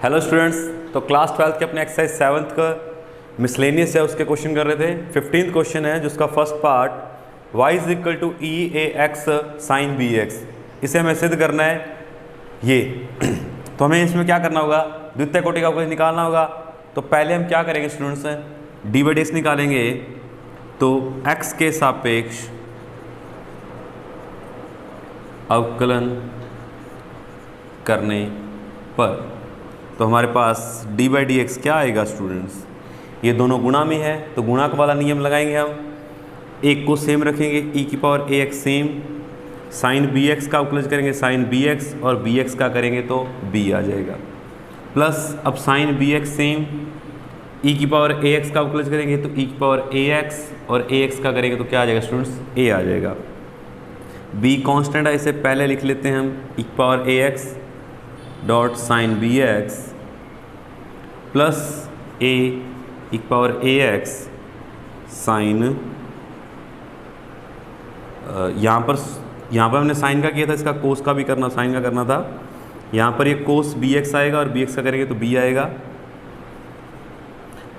Hello students, तो class 12th के अपने एक्सरसाइज 7th का मिसलेनियस है उसके क्वेश्चन कर रहे थे। 15th क्वेश्चन है जिसका first part y is equal to e a x sine b x, इसे हमें सिद्ध करना है ये। तो हमें इसमें क्या करना होगा, द्वितीय कोटि का अवकलज निकालना होगा। तो पहले हम क्या करेंगे students, d by d x निकालेंगे। तो x के सापेक्ष अवकलन करने पर तो हमारे पास डी बाई डी एक्स क्या आएगा स्टूडेंट्स, ये दोनों गुणा में है तो गुणा वाला नियम लगाएंगे हम। एक को सेम रखेंगे ई की power a x same, sine b x का अवकलज करेंगे साइन बी एक्स और बी एक्स का करेंगे तो बी आ जाएगा। प्लस अब sine b x same, e की पावर ए एक्स का अवकलज करेंगे तो ई की पावर ए एक्स और ए एक्स का करेंगे तो क्या आ जाएगा स्टूडेंट्स, ए आ जाएगा। बी कांस्टेंट है, इसे पहले लिख लेते हैं हम, ई की power a x dot sine b x plus a e power a x sine, यहाँ पर हमने साइन का किया था, इसका कोस का भी करना, साइन का करना था। यहाँ पर ये कोस बी एक्स आएगा और बी एक्स का करेंगे तो बी आएगा,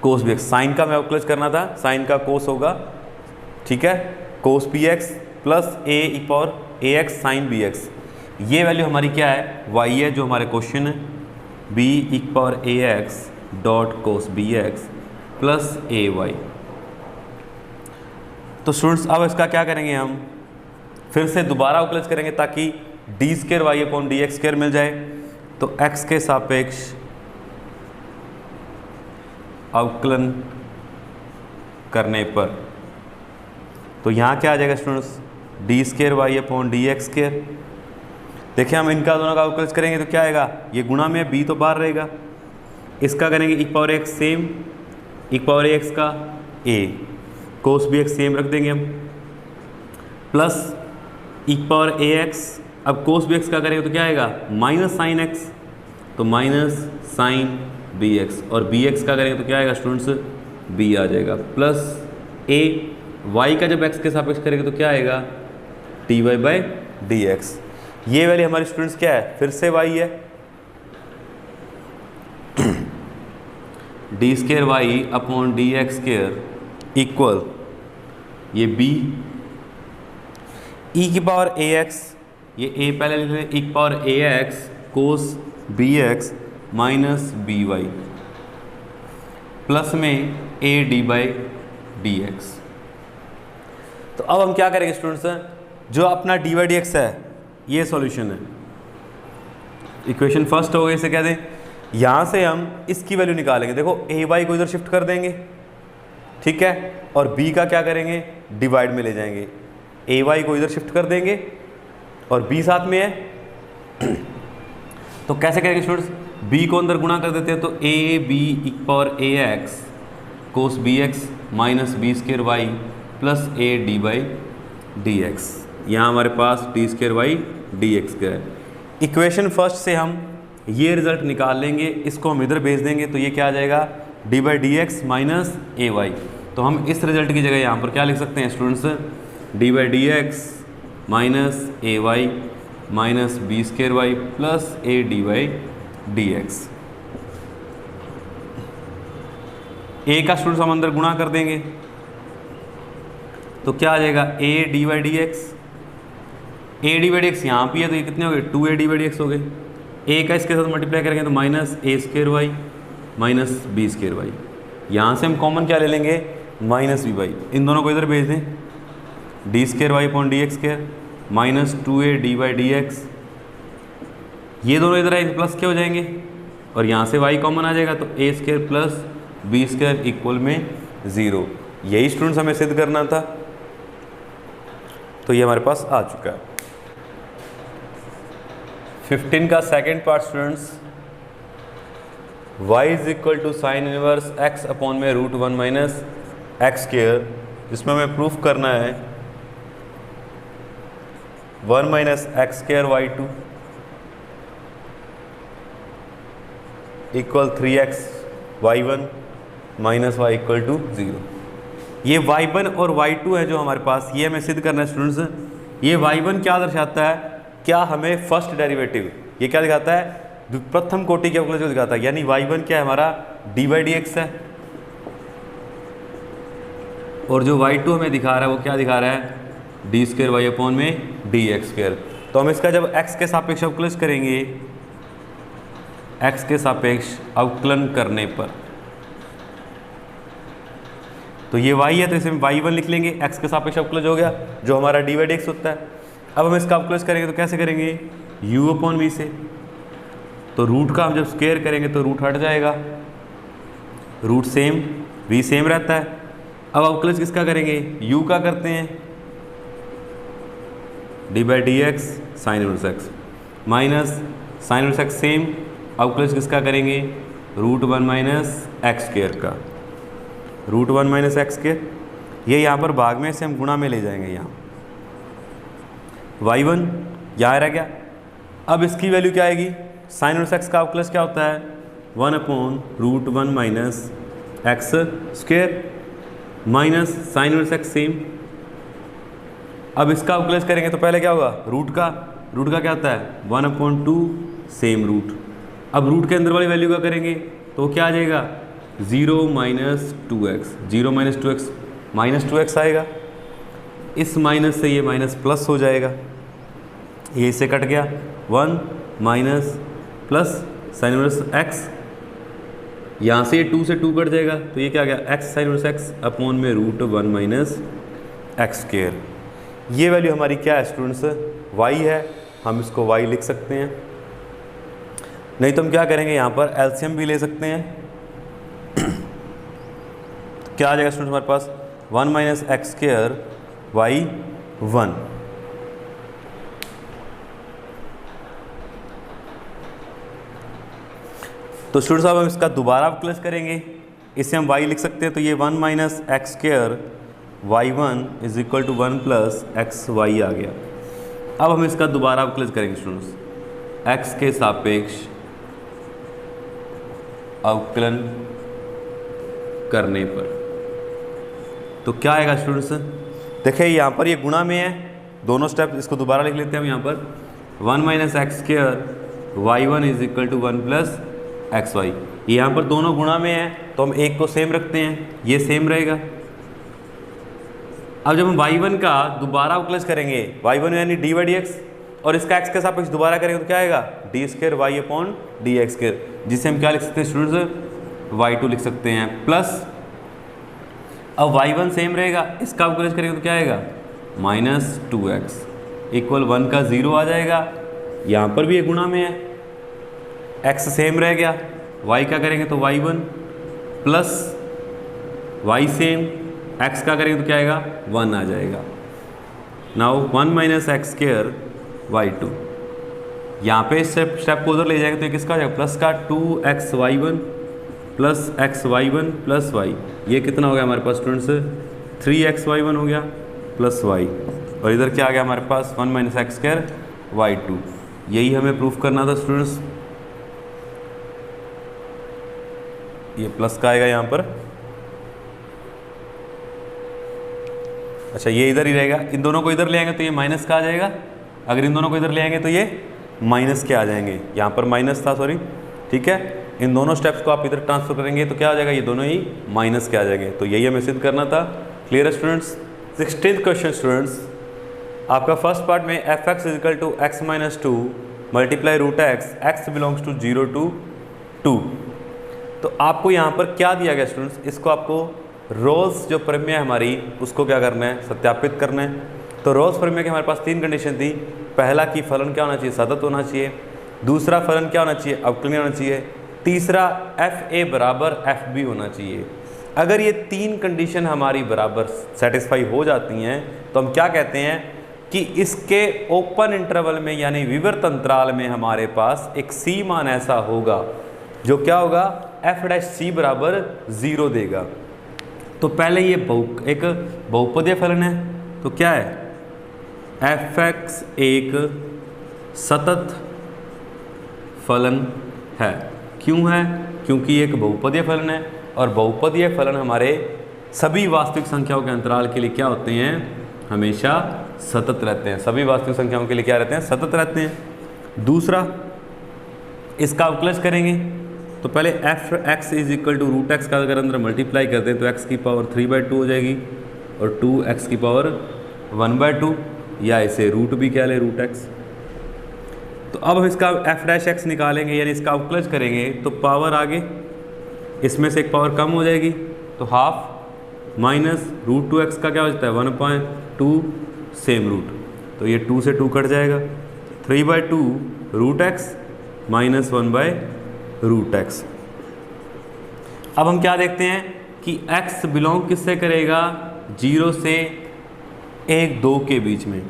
कोस बी एक्स। साइन का मैं अवकलज करना था, साइन का कोस होगा, ठीक है, कोस b x plus a e power a x sine b x. ये वैल्यू हमारी क्या है, y है जो हमारे क्वेश्चन है, b e power a x dot cos b x plus a y. तो स्टूडेंट्स अब इसका क्या करेंगे, हम फिर से दोबारा अवकलज करेंगे ताकि d square y upon d x square मिल जाए। तो x के सापेक्ष अवकलन करने पर तो यहाँ क्या आ जाएगा students, d square y upon d x square. देखिए हम इनका दोनों का अवकलज करेंगे तो क्या आएगा, ये गुणा में है, बी तो बाहर रहेगा। इसका करेंगे ई पावर एक्स सेम, ई पावर एक्स का ए, कोस बी एक्स सेम रख देंगे हम, plus E power a x. अब कोस बी एक्स का करेंगे तो क्या आएगा, माइनस साइन एक्स, तो माइनस साइन बी एक्स, और बी एक्स का करेंगे तो क्या आएगा स्टूडेंट्स, बी आ जाएगा, प्लस ए वाई का जब एक्स के सापेक्ष करेंगे तो क्या आएगा, d y by d x. ये वाली हमारी स्टूडेंट्स क्या है, फिर से y है, d square y upon d x square equal ये b ई की पावर ए एक्स, ये a पहले लिख लें, ई की power a x cos b x minus b y plus में a d by d x. तो अब हम क्या करेंगे स्टूडेंट्स, जो अपना डी बाई डी एक्स है ये सॉल्यूशन है, इक्वेशन फर्स्ट हो गई, इसे कह दें। यहाँ से हम इसकी वैल्यू निकालेंगे, देखो ए वाई को इधर शिफ्ट कर देंगे, ठीक है, और बी का क्या करेंगे, डिवाइड में ले जाएंगे, ए वाई को इधर शिफ्ट कर देंगे और बी साथ में है। तो कैसे करेंगे स्टूडेंट्स, बी को अंदर गुणा कर देते हैं, तो a b e power a x cos b x minus b square y plus a d by d x. यहाँ हमारे पास d square y d x का है। इक्वेशन फर्स्ट से हम ये रिजल्ट निकाल लेंगे, इसको हम इधर भेज देंगे तो ये क्या आ जाएगा, d by d x minus a y. तो हम इस रिजल्ट की जगह यहाँ पर क्या लिख सकते हैं students, d by d x minus a y minus b square y plus a d by d x. A का स्टूडेंट्स हम अंदर गुणा कर देंगे तो क्या आ जाएगा, ए d by d x, A d by d x यहाँ भी है तो ये कितने हो गए, 2a d by d x हो गए। ए का इसके साथ मल्टीप्लाई करेंगे तो minus a square y minus b square y. यहाँ से हम कॉमन क्या ले लेंगे, माइनस बी वाई, इन दोनों को इधर भेज दें, d square y upon d x square minus 2a d by d x. ये दोनों इधर आए प्लस क्या हो जाएंगे और यहाँ से y कॉमन आ जाएगा, तो a square plus b square equal में 0। यही स्टूडेंट्स हमें सिद्ध करना था, तो ये हमारे पास आ चुका है। 15 का second part students, y is equal to sine inverse x upon में रूट 1 माइनस एक्स स्क्र, जिसमें हमें प्रूफ करना है 1 minus x square y two equal 3x y1 minus y equal to 0। ये y1 और y2 है जो हमारे पास, ये हमें सिद्ध करना है स्टूडेंट्स। ये y1 क्या दर्शाता है, क्या हमें फर्स्ट डेरिवेटिव, ये क्या दिखाता है प्रथम कोटि के अवकलज को दिखाता है, यानी y1 क्या है हमारा d/dx है, और जो y2 हमें दिखा रहा है वो क्या दिखा रहा है d²y/dx²। तो हम इसका जब x के सापेक्ष अवकलज करेंगे, x के सापेक्ष अवकलन करने पर, तो ये y है तो इसे y1 लिख लेंगे, x के सापेक्ष अवकलज हो गया जो हमारा d/dx होता है। अब हम इसका अवकलज करेंगे तो कैसे करेंगे, u/v से। तो रूट का हम जब स्क्वायर करेंगे तो रूट हट जाएगा, रूट सेम, v सेम रहता है। अब अवकलज किसका करेंगे, u का करते हैं, d/dx sin inverse x minus sin inverse x same, अवकलज किसका करेंगे √1 - x² का, √1 - x²। ये यहाँ पर भाग में से हम गुणा में ले जाएंगे, यहाँ y1 यहाँ रह गया। अब इसकी वैल्यू क्या आएगी, sin इनवर्स x का अवकलज क्या होता है 1/√1 - x² minus sin inverse x same. अब इसका अवकलज करेंगे तो पहले क्या होगा, रूट का क्या होता है 1/2 सेम रूट। अब रूट के अंदर वाली वैल्यू का करेंगे तो क्या आ जाएगा 0 - 2x, 0 - 2x -2x आएगा। इस माइनस से ये माइनस प्लस हो जाएगा, ये इससे कट गया 1 minus plus sin inverse x, यहाँ से ये 2 से 2 कट जाएगा तो ये क्या आ गया x sin inverse x upon में √1 - x²। ये वैल्यू हमारी क्या है स्टूडेंट्स, y है, हम इसको y लिख सकते हैं। नहीं तो हम क्या करेंगे, यहाँ पर एलसीएम भी ले सकते हैं। तो क्या आ जाएगा स्टूडेंट्स हमारे पास 1 - x² y1। तो स्टूडेंट्स अब हम इसका दोबारा अवकलज करेंगे, इसे हम y लिख सकते हैं। तो ये 1 - x² y1 = 1 + xy आ गया। अब हम इसका दोबारा अवकलज करेंगे स्टूडेंट्स, x के सापेक्ष अवकलन करने पर। तो क्या आएगा स्टूडेंट्स, देखिए यहाँ पर ये गुणा में है, दोनों स्टेप इसको दोबारा लिख लेते हैं हम। यहाँ पर 1 - x² y1 = 1 + xy, यहाँ पर दोनों गुणा में है तो हम एक को सेम रखते हैं, ये सेम रहेगा। अब जब हम y1 का दोबारा अवकलज करेंगे, y1 यानी d/dx, और इसका x के सापेक्ष दोबारा करेंगे तो क्या आएगा d²y/dx², जिसे हम क्या लिख सकते हैं स्टूडेंट्स y2 लिख सकते हैं, प्लस अब y1 सेम रहेगा, इसका अवकलज करेंगे तो क्या आएगा -2x = 1 का 0 आ जाएगा। यहाँ पर भी ये गुणा में है, x सेम रह गया, y का करेंगे तो y1 plus y same, x का करेंगे तो क्या आएगा 1 आ जाएगा। नाउ 1 - x² y2, यहाँ पे स्टेप को उधर ले जाएंगे तो ये किसका आ जाएगा प्लस का 2xy1 plus xy1 plus y, ये कितना हो गया हमारे पास स्टूडेंट्स 3xy1 हो गया प्लस y, और इधर क्या आ गया हमारे पास 1 - x² y2। यही हमें प्रूफ करना था स्टूडेंट्स, ये प्लस का आएगा यहाँ पर, अच्छा ये इधर ही रहेगा। इन दोनों को इधर ले आएंगे तो ये माइनस का आ जाएगा, अगर इन दोनों को इधर ले आएंगे तो ये माइनस के आ जाएंगे, यहाँ पर माइनस था सॉरी, ठीक है। इन दोनों स्टेप्स को आप इधर ट्रांसफर करेंगे तो क्या आ जाएगा, ये दोनों ही माइनस के आ जाएंगे। तो यही हमें सिद्ध करना था। क्लियर है स्टूडेंट्स। 16th क्वेश्चन स्टूडेंट्स, आपका फर्स्ट पार्ट में fx = x - 2 × √x, x belongs to 0 to 2। तो आपको यहाँ पर क्या दिया गया स्टूडेंट्स, इसको आपको रोल्स जो प्रमेय है हमारी उसको क्या करना है, सत्यापित करना है। तो रोल्स प्रमेय की हमारे पास 3 कंडीशन थी। पहला कि फलन क्या होना चाहिए, सतत होना चाहिए। दूसरा फलन क्या होना चाहिए, अवकलनीय होना चाहिए। तीसरा FA = FB होना चाहिए। अगर ये 3 कंडीशन हमारी बराबर सेटिस्फाई हो जाती हैं तो हम क्या कहते हैं कि इसके ओपन इंटरवल में यानी विवर्त अंतराल में हमारे पास एक C मान ऐसा होगा जो क्या होगा f' = 0 देगा। तो पहले ये एक बहुपदीय फलन है, तो क्या है fx एक सतत फलन है। क्यों है, क्योंकि ये एक बहुपदीय फलन है, और बहुपदीय फलन हमारे सभी वास्तविक संख्याओं के अंतराल के लिए क्या होते हैं, हमेशा सतत रहते हैं। सभी वास्तविक संख्याओं के लिए क्या रहते हैं, सतत रहते हैं। दूसरा इसका अवकलज करेंगे तो पहले f x is equal to root x का अगर अंदर मल्टीप्लाई करते हैं तो एक्स की पावर 3/2 हो जाएगी और 2x की पावर 1/2, या इसे रूट भी कह लें, रूट एक्स। तो अब हम इसका एफ डैश एक्स निकालेंगे यानी इसका अवकलज करेंगे तो पावर आगे इसमें से एक पावर कम हो जाएगी तो हाफ माइनस रूट 2x का क्या हो जाता है 1/2 सेम रूट, तो ये 2 से 2 कट जाएगा, 3/2 रूट एक्स माइनस 1/रूट एक्स। अब हम क्या देखते हैं कि x बिलोंग किससे करेगा, 0 से 1 2 के बीच में,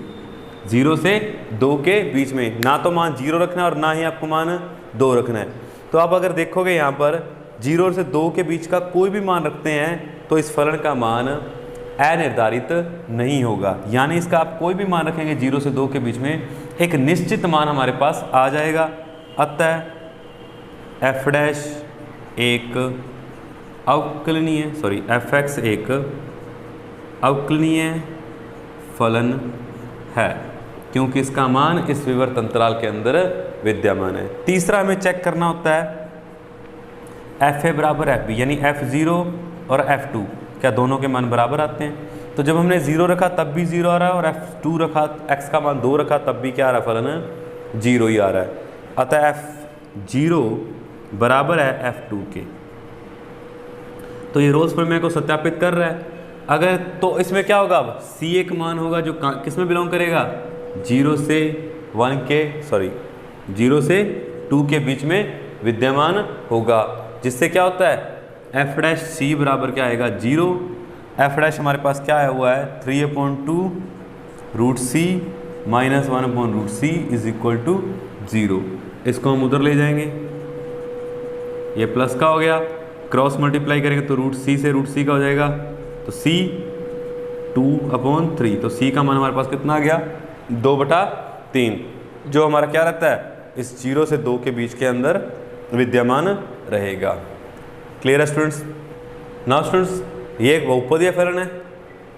0 से 2 के बीच में, ना तो मान 0 रखना है और ना ही आपको मान 2 रखना है। तो आप अगर देखोगे यहाँ पर 0 से 2 के बीच का कोई भी मान रखते हैं तो इस फलन का मान अनिर्धारित नहीं होगा, यानी इसका आप कोई भी मान रखेंगे 0 से 2 के बीच में एक निश्चित मान हमारे पास आ जाएगा। अतः एफ डैश एक अवकलनीय एफ एक्स एक अवकलनीय फलन है क्योंकि इसका मान इस विवर्त अंतराल के अंदर विद्यमान है। तीसरा हमें चेक करना होता है एफ ए बराबर एफ बी, यानी F0 और F2 क्या दोनों के मान बराबर आते हैं। तो जब हमने 0 रखा तब भी 0 आ रहा है और F2 रखा, x का मान 2 रखा तब भी क्या आ रहा है, फलन 0 ही आ रहा है। अतः F0 बराबर है F2 के। तो ये रोल्स प्रमेय को सत्यापित कर रहा है। अगर तो इसमें क्या होगा, अब C एक मान होगा जो किस में बिलोंग करेगा, 0 से 2 के बीच में विद्यमान होगा, जिससे क्या होता है एफ डैश सी बराबर क्या आएगा 0। एफ डैश हमारे पास क्या आया हुआ है 3/2 रूट सी माइनस 1/रूट सी इज इक्वल टू 0। इसको हम उधर ले जाएंगे, ये प्लस का हो गया, क्रॉस मल्टीप्लाई करेंगे तो रूट सी से रूट सी का हो जाएगा, तो सी 2/3, तो सी का मान हमारे पास कितना आ गया 2/3, जो हमारा क्या रहता है इस 0 से 2 के बीच के अंदर विद्यमान रहेगा। क्लियर है स्टूडेंट्स। नाउ स्टूडेंट्स ये एक बहुपदीय फलन है,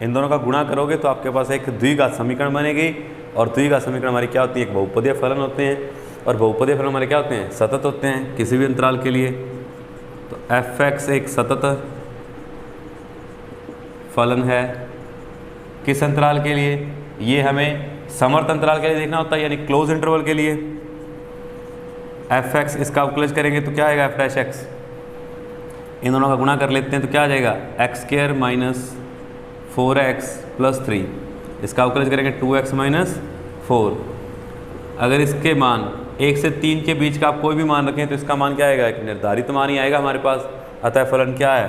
इन दोनों का गुणा करोगे तो आपके पास एक द्विघात समीकरण बनेगी और द्विघात समीकरण हमारी क्या होती है, एक बहुपदीय फलन होते हैं और बहुपदीय फलन हमारे क्या होते हैं, सतत होते हैं किसी भी अंतराल के लिए। तो एफ एक्स एक सतत फलन है किस अंतराल के लिए, ये हमें समर्थ अंतराल के लिए देखना होता है यानी क्लोज इंटरवल के लिए। एफ एक्स इसका अवकलज करेंगे तो क्या आएगा एफ डैश एक्स, इन दोनों का गुणा कर लेते हैं तो क्या आ जाएगा x² माइनस 4x प्लस 3, इसका अवकलज करेंगे 2x माइनस 4। अगर इसके मान 1 से 3 के बीच का आप कोई भी मान रखें तो इसका मान क्या आएगा, एक निर्धारित मान ही आएगा हमारे पास। अतः फलन क्या है,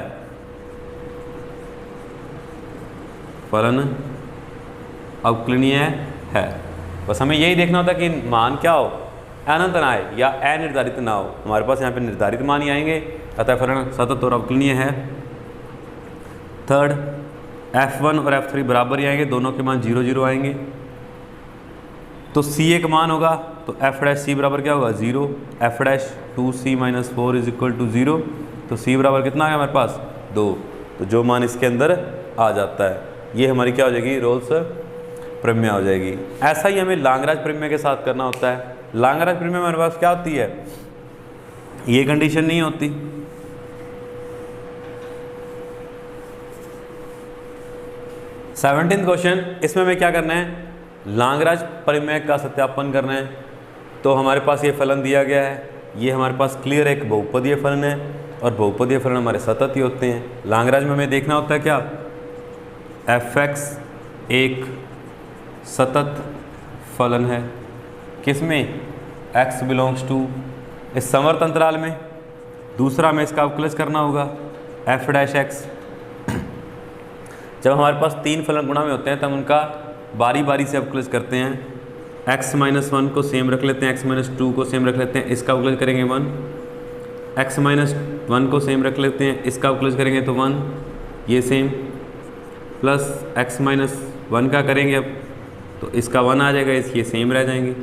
फलन अवकलनीय है। बस हमें यही देखना होता है कि मान क्या हो, अनंत ना आए या अनिर्धारित ना हो, हमारे पास यहाँ पे निर्धारित मान ही आएंगे। अतः फलन सतत और अवकलनीय है। थर्ड F1 और F3 बराबर ही आएंगे, दोनों के मान 0 0 आएंगे। तो C एक मान होगा तो F डैश C बराबर क्या होगा 0, F dash 2C minus 4 is equal to 0। तो C बराबर कितना आ गया हमारे पास 2, तो जो मान इसके अंदर आ जाता है ये हमारी क्या हो जाएगी, रोल्स प्रमेय हो जाएगी। ऐसा ही हमें लांगराज प्रमेय के साथ करना होता है। लांगराज प्रमेय हमारे पास क्या होती है, ये कंडीशन नहीं होती। सेवनटीन्थ क्वेश्चन, इसमें हमें क्या करना है, लांगराज प्रमेय का सत्यापन करना है। तो हमारे पास ये फलन दिया गया है, ये हमारे पास क्लियर एक बहुपदीय फलन है और बहुपदीय फलन हमारे सतत ही होते हैं। लांगराज में हमें देखना होता है क्या, एफ एक्स एक सतत फलन है किसमें, x बिलोंग्स टू इस समवर्त अंतराल में। दूसरा हमें इसका अवकलज करना होगा एफ डैश एक्स। जब हमारे पास 3 फलन गुणा में होते हैं तब उनका बारी बारी से अवकलज करते हैं। x माइनस 1 को सेम रख लेते हैं, x माइनस 2 को सेम रख लेते हैं, इसका अवकलज करेंगे 1। x माइनस 1 को सेम रख लेते हैं, इसका अवकलज करेंगे तो 1, ये सेम, प्लस x माइनस 1 का करेंगे अब तो इसका 1 आ जाएगा, ये सेम रह जाएंगे।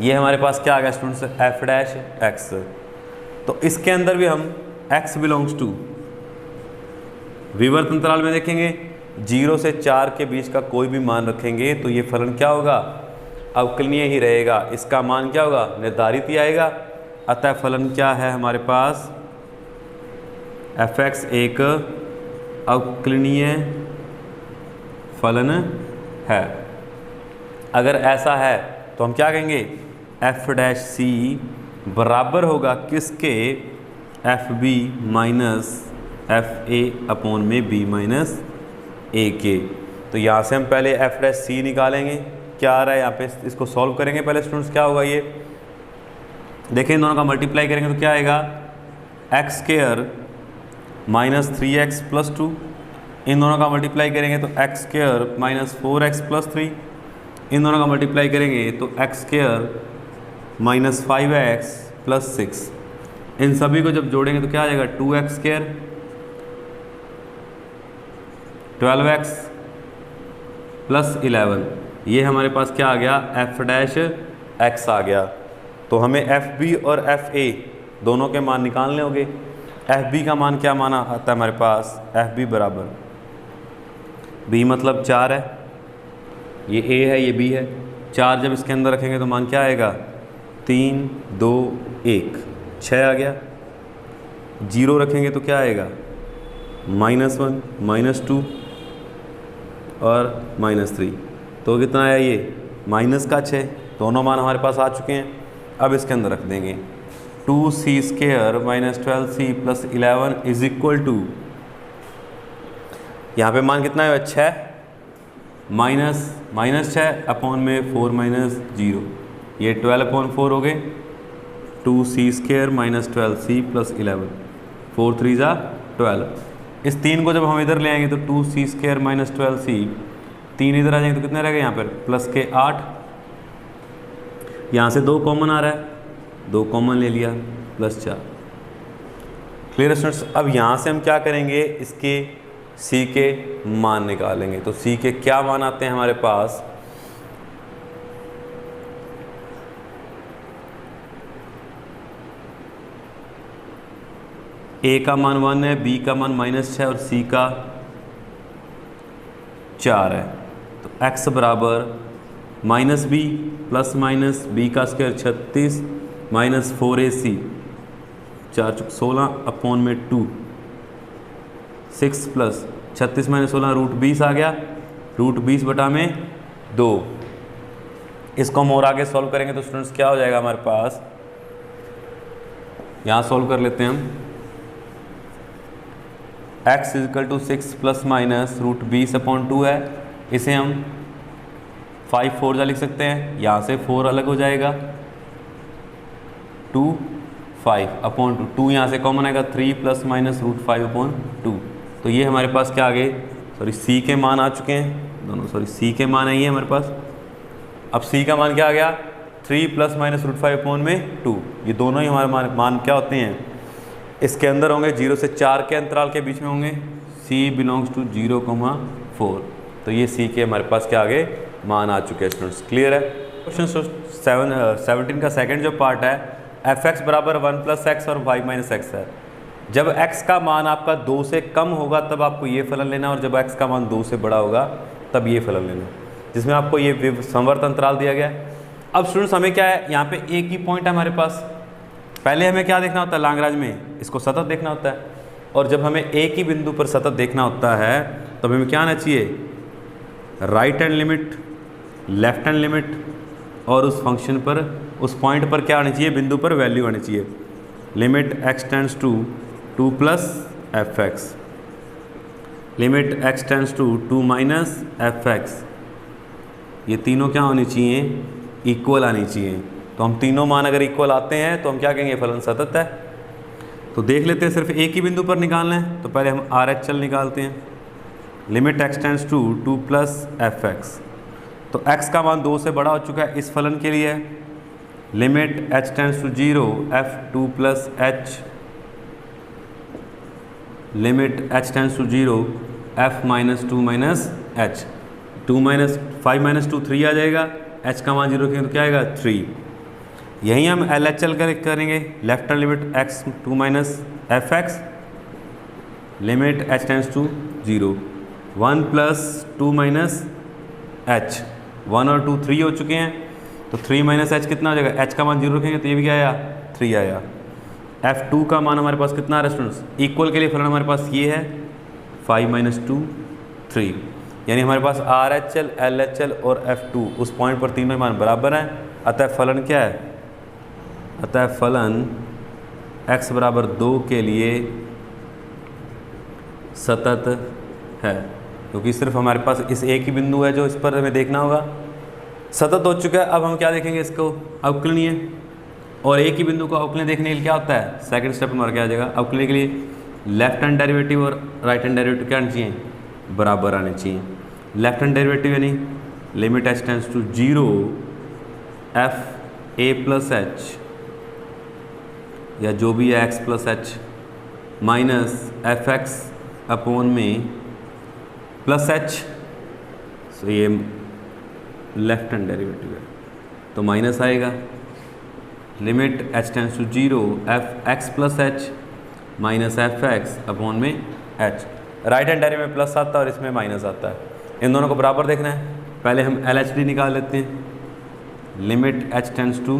ये हमारे पास क्या आ गया स्टूडेंट्स, एफ डैश एक्स। तो इसके अंदर भी हम x बिलोंग्स टू विवर्त अंतराल में देखेंगे 0 से 4 के बीच का कोई भी मान रखेंगे तो ये फलन क्या होगा, अवकलनीय ही रहेगा, इसका मान क्या होगा, निर्धारित ही आएगा। अतः फलन क्या है हमारे पास, f(x) एक अवकलनीय फलन है। अगर ऐसा है तो हम क्या कहेंगे, f' बराबर होगा किसके, fb minus fa/b minus a के। तो यहाँ से हम पहले f' निकालेंगे, क्या आ रहा है यहाँ पे, इसको सॉल्व करेंगे पहले स्टूडेंट्स। क्या होगा ये, देखें इन दोनों का मल्टीप्लाई करेंगे तो क्या आएगा, x² माइनस 3x प्लस 2, इन दोनों का मल्टीप्लाई करेंगे तो x² माइनस 4x प्लस 3, इन दोनों का मल्टीप्लाई करेंगे तो x² माइनस 5x प्लस 6, इन सभी को जब जोड़ेंगे तो क्या आ जाएगा, 2x² 12x प्लस 11, ये हमारे पास क्या आ गया, f' आ गया। तो हमें fb और fa दोनों के मान निकालने होंगे। fb का मान क्या माना आता है हमारे पास, fb बराबर b मतलब 4 है, ये a है ये b है, 4 जब इसके अंदर रखेंगे तो मान क्या आएगा, 3 2 1 6 आ गया। 0 रखेंगे तो क्या आएगा, -1 -2 और -3, तो कितना आया ये, -6। दोनों मान हमारे पास आ चुके हैं। अब इसके अंदर रख देंगे 2c² minus 12c plus 11 is equal to, यहाँ पे मान कितना है, 6 माइनस 6 अपॉन में 4 माइनस 0, ये 12/4 हो गए। 2c² minus 12c plus 11, 4 3 12। इस 3 को जब हम इधर ले आएंगे तो 2c² माइनस 12c, 3 इधर आ जाएंगे तो कितने रह गए यहाँ पर, प्लस के 8, यहाँ से 2 कॉमन आ रहा है, 2 कॉमन ले लिया, प्लस 4। Clear students. अब यहाँ से हम क्या करेंगे, इसके c के मान निकालेंगे। तो c के क्या मान आते हैं हमारे पास, a का मान 1 है, b का मान -6 और c का 4 है। तो x बराबर -b प्लस माइनस b का स्क्वायर 36 माइनस 4ac 4 16 अपॉन में 2 6 प्लस 36 माइनस 16 √20 आ गया, √20 बटा में 2। इसको हम और आगे सॉल्व करेंगे तो स्टूडेंट्स क्या हो जाएगा हमारे पास, यहाँ सॉल्व कर लेते हैं हम। x = 6 प्लस माइनस √20/2 है, इसे हम 5 4 जा लिख सकते हैं, यहाँ से 4 अलग हो जाएगा, 2 5/2, 2 यहाँ से कॉमन आएगा, 3 प्लस माइनस √5/2। तो ये हमारे पास क्या आ गए, सॉरी c के मान आ चुके हैं दोनों, सॉरी c के मान आई है हमारे पास। अब c का मान क्या आ गया, 3 प्लस माइनस √5/2। ये दोनों ही हमारे मान क्या होते हैं, इसके अंदर होंगे 0 से 4 के अंतराल के बीच में होंगे, c बिलोंग्स टू 0,4। तो ये c के हमारे पास क्या आ गए, मान आ चुके हैं स्टूडेंट्स। क्लियर है। क्वेश्चन 17 का सेकंड जो पार्ट है, f(x) बराबर 1 + x और y - x है। जब x का मान आपका 2 से कम होगा तब आपको ये फलन लेना, और जब x का मान 2 से बड़ा होगा तब ये फलन लेना, जिसमें आपको ये समवर्त अंतराल दिया गया है। अब स्टूडेंट्स हमें क्या है, यहाँ पे एक ही पॉइंट है हमारे पास। पहले हमें क्या देखना होता है, लांगराज में इसको सतत देखना होता है, और जब हमें एक ही बिंदु पर सतत देखना होता है तब हमें क्या आना चाहिए, right hand limit, left hand limit, और उस फंक्शन पर, उस पॉइंट पर क्या आनी चाहिए, बिंदु पर वैल्यू आनी चाहिए। Limit x tends to 2 + f(x), limit x tends to 2 - f(x), ये तीनों क्या होनी चाहिए, इक्वल आनी चाहिए। तो हम तीनों मान अगर इक्वल आते हैं तो हम क्या कहेंगे, फलन सतत है। तो देख लेते हैं, सिर्फ एक ही बिंदु पर निकालना है, तो पहले हम RHL निकालते हैं। Limit x tends to 2 + f(x), तो x का मान 2 से बड़ा हो चुका है इस फलन के लिए। Limit h tends to 0 f(2 + h), limit h tends to 0 f -2 - h, 5 - 2 3 आ जाएगा, h का मान 0 रखेंगे तो क्या आएगा, 3। यही हम LHL करेंगे। Left hand limit x2 - f(x), limit h tends to 0 1 + 2 - h, 1 और 2 3 हो चुके हैं। तो 3 माइनस एच कितना हो जाएगा, एच का मान 0 रखेंगे तो ये भी क्या आया, 3 आया। F2 का मान हमारे पास कितना आ रहा है स्टूडेंट्स, इक्वल के लिए फलन हमारे पास ये है 5 माइनस 2 3, यानी हमारे पास RHL LHL और F2 उस पॉइंट पर तीनों मान बराबर हैं। अतः फलन क्या है, अतः फलन x बराबर 2 के लिए सतत है, क्योंकि सिर्फ हमारे पास इस एक ही बिंदु है जो इस पर हमें देखना होगा। सतत हो चुका है, अब हम क्या देखेंगे, इसको अवकलनीय, और एक ही बिंदु को अवकलनीय देखने के लिए क्या होता है, सेकंड स्टेप हमारा क्या आ जाएगा, अवकलनीय के लिए लेफ्ट हैंड डेरिवेटिव और राइट हैंड डेरिवेटिव क्या आने चाहिए, बराबर आने चाहिए। लेफ्ट हैंड डेरिवेटिव यानी limit h tends to 0 f a plus h, या जो भी है x plus h minus f x upon में प्लस एच, सो ये लेफ्ट हैंड डेरिवेटिव है तो माइनस आएगा। Limit h tends to 0 f x plus h minus f x upon में h, राइट हैंड डेरिवेटिव में प्लस आता है और इसमें माइनस आता है, इन दोनों को बराबर देखना है। पहले हम LHD निकाल लेते हैं, limit h tends to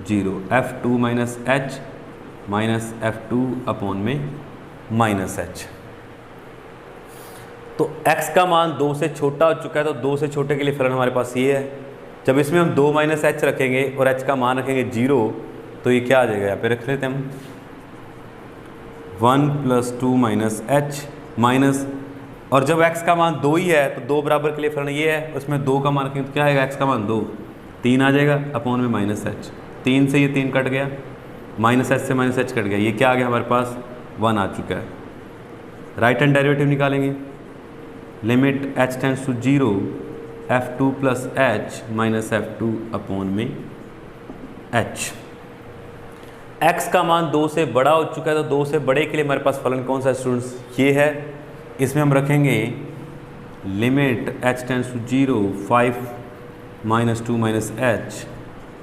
0 f2 minus h minus f2 upon में माइनस h। तो x का मान 2 से छोटा हो चुका है, तो 2 से छोटे के लिए फलन हमारे पास ये है। जब इसमें हम 2 माइनस h रखेंगे और h का मान रखेंगे 0, तो ये क्या आ जाएगा, यहाँ पे रख लेते हैं हम 1 प्लस 2 माइनस h माइनस, और जब x का मान 2 ही है तो 2 बराबर के लिए फलन ये है, उसमें 2 का मान रखेंगे तो क्या आएगा, x का मान 2 3 आ जाएगा अपॉन में माइनस h, 3 से ये 3 कट गया, माइनस h से माइनस h कट गया, ये क्या आ गया हमारे पास 1 आ चुका है। राइट हैंड डेरिवेटिव निकालेंगे, limit h tends to 0 f2 plus h minus f2 upon में h। x का मान 2 से बड़ा हो चुका है, तो 2 से बड़े के लिए हमारे पास फलन कौन सा है स्टूडेंट्स, ये है। इसमें हम रखेंगे limit h tends to 0 5 minus 2 minus h,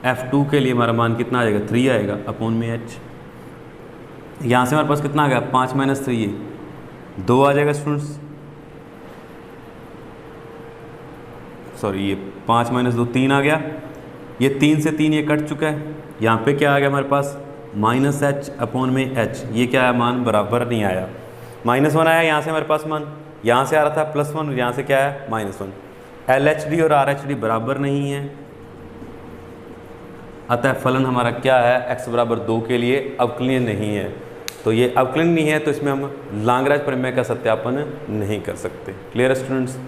f2 के लिए हमारा मान कितना आ जाएगा, 3 आएगा अपॉन में h। यहाँ से हमारे पास कितना आ गया, 5 माइनस 3 ये 2 आ जाएगा स्टूडेंट्स, सॉरी ये 5 माइनस 2 3 आ गया, ये 3 से 3 ये कट चुका है। यहाँ पे क्या आ गया हमारे पास माइनस h अपॉन में h, ये क्या है, मान बराबर नहीं आया, -1 आया यहाँ से हमारे पास मान, यहाँ से आ रहा था +1, यहाँ से क्या है -1। LHD और RHD बराबर नहीं है, अतः फलन हमारा क्या है, x बराबर 2 के लिए अवकलनीय नहीं है। तो ये अवकलनीय नहीं है, तो इसमें हम लाग्रांज प्रमेय का सत्यापन नहीं कर सकते। Clear students.